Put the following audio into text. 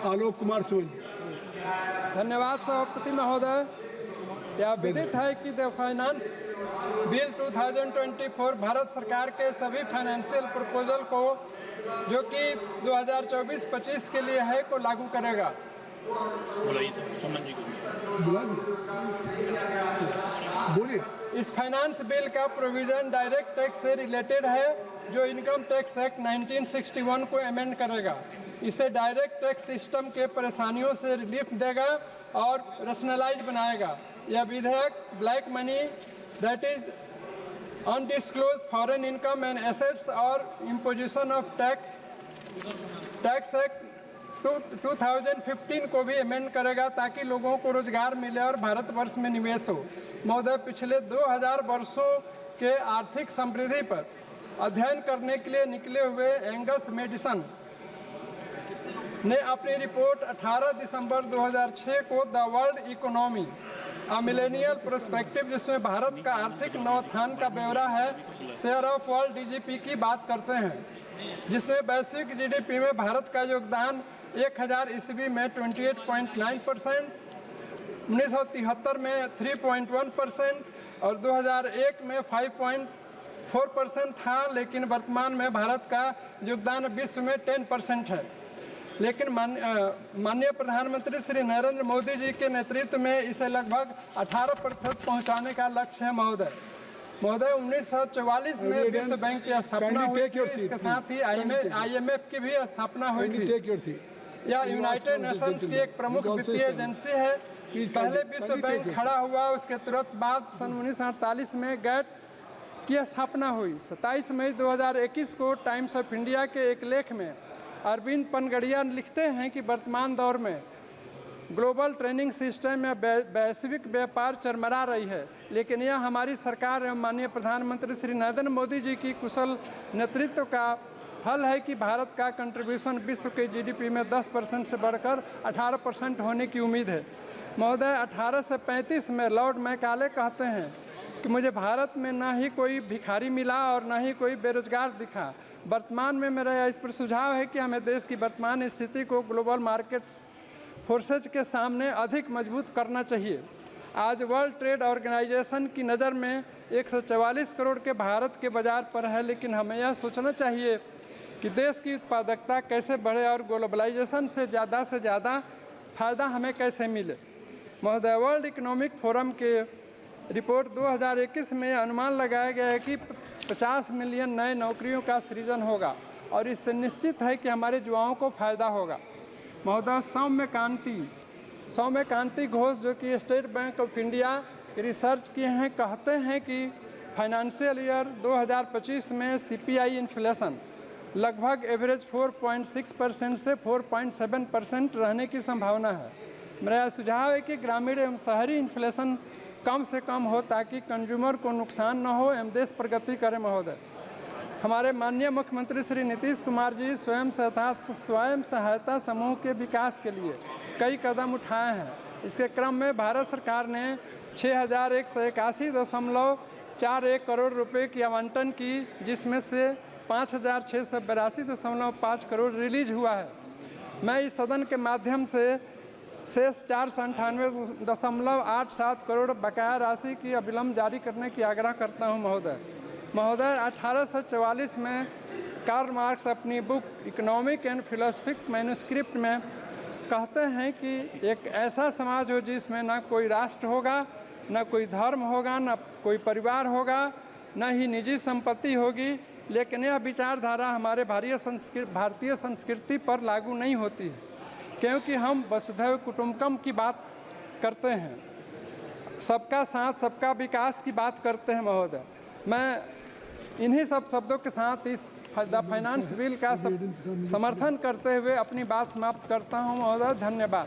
आलोक कुमार सोनी। धन्यवाद सभापति महोदय। यह विदित है कि द फाइनेंस बिल 2024 भारत सरकार के सभी फाइनेंशियल प्रपोजल को जो कि 2024-25 के लिए है को लागू करेगा। बोलिए। इस फाइनेंस बिल का प्रोविजन डायरेक्ट टैक्स से रिलेटेड है जो इनकम टैक्स एक्ट 1961 को अमेंड करेगा। इसे डायरेक्ट टैक्स सिस्टम के परेशानियों से रिलीफ देगा और रैशनलाइज बनाएगा। यह विधेयक black money that is undisclosed foreign income and assets और इम्पोजिशन ऑफ टैक्स एक्ट 2015 को भी अमेंड करेगा ताकि लोगों को रोजगार मिले और भारतवर्ष में निवेश हो। महोदय, पिछले 2000 वर्षों के आर्थिक समृद्धि पर अध्ययन करने के लिए निकले हुए एंगस मेडिसन ने अपनी रिपोर्ट 18 दिसंबर 2006 को the world economy a millennial perspective, जिसमें भारत का आर्थिक नवोत्थान का ब्यौरा है, शेयर ऑफ वर्ल्ड डीजीपी की बात करते हैं, जिसमें वैश्विक जीडीपी में भारत का योगदान 1000 ईस्वी में 28.9%, 1973 में 3.1% और 2001 में 5.4% था। लेकिन वर्तमान में भारत का योगदान विश्व में 10% है। लेकिन माननीय प्रधानमंत्री श्री नरेंद्र मोदी जी के नेतृत्व में इसे लगभग 18% पहुंचाने का लक्ष्य है। महोदय 1944 में विश्व बैंक की स्थापना हुई थी। इसके साथ ही IMF की भी स्थापना हुई थी। यह यूनाइटेड नेशंस की एक प्रमुख वित्तीय एजेंसी है। पहले विश्व बैंक खड़ा हुआ, उसके तुरंत बाद सन 1948 में गैट की स्थापना हुई। 27 मई 2021 को टाइम्स ऑफ इंडिया के एक लेख में अरविंद पनगड़िया लिखते हैं कि वर्तमान दौर में ग्लोबल ट्रेडिंग सिस्टम में वैश्विक व्यापार चरमरा रही है, लेकिन यह हमारी सरकार एवं माननीय प्रधानमंत्री श्री नरेंद्र मोदी जी की कुशल नेतृत्व का फल है कि भारत का कंट्रीब्यूशन विश्व के जीडीपी में 10% से बढ़कर 18% होने की उम्मीद है। महोदय, 1835 में लॉर्ड मैकाले कहते हैं कि मुझे भारत में न ही कोई भिखारी मिला और न ही कोई बेरोजगार दिखा। वर्तमान में मेरा इस पर सुझाव है कि हमें देश की वर्तमान स्थिति को ग्लोबल मार्केट फोर्सेज के सामने अधिक मजबूत करना चाहिए। आज वर्ल्ड ट्रेड ऑर्गेनाइजेशन की नज़र में 144 करोड़ के भारत के बाज़ार पर है, लेकिन हमें यह सोचना चाहिए कि देश की उत्पादकता कैसे बढ़े और ग्लोबलाइजेशन से ज़्यादा फ़ायदा हमें कैसे मिले। महोदय, वर्ल्ड इकोनॉमिक फोरम के रिपोर्ट 2021 में अनुमान लगाया गया है कि 50 मिलियन नए नौकरियों का सृजन होगा और इससे निश्चित है कि हमारे युवाओं को फ़ायदा होगा। महोदय, सौम्य कांति घोष जो कि state bank of India research किए हैं, कहते हैं कि फाइनेंशियल ईयर 2025 में CPI इन्फ्लेशन लगभग एवरेज 4.6% से 4.7% रहने की संभावना है। मेरा सुझाव है कि ग्रामीण एवं शहरी इन्फ्लेशन कम से कम हो ताकि कंज्यूमर को नुकसान न हो एवं देश प्रगति करे। महोदय, हमारे माननीय मुख्यमंत्री श्री नीतीश कुमार जी स्वयं सहायता समूह के विकास के लिए कई कदम उठाए हैं। इसके क्रम में भारत सरकार ने 6181.41 करोड़ रुपए की आवंटन की, जिसमें से 5682.85 करोड़ रिलीज हुआ है। मैं इस सदन के माध्यम से शेष 498.87 करोड़ बकाया राशि की अविलंब जारी करने की आग्रह करता हूं। महोदय, 1844 में कार्ल मार्क्स अपनी book economic and philosophic manuscript में कहते हैं कि एक ऐसा समाज हो जिसमें न कोई राष्ट्र होगा, न कोई धर्म होगा, न कोई परिवार होगा, न ही निजी संपत्ति होगी। लेकिन यह विचारधारा हमारे भारतीय संस्कृति पर लागू नहीं होती है, क्योंकि हम वसुधैव कुटुंबकम की बात करते हैं, सबका साथ सबका विकास की बात करते हैं। महोदय, मैं इन्हीं सब शब्दों के साथ इस फाइनेंस बिल का समर्थन करते हुए अपनी बात समाप्त करता हूं। महोदय, धन्यवाद।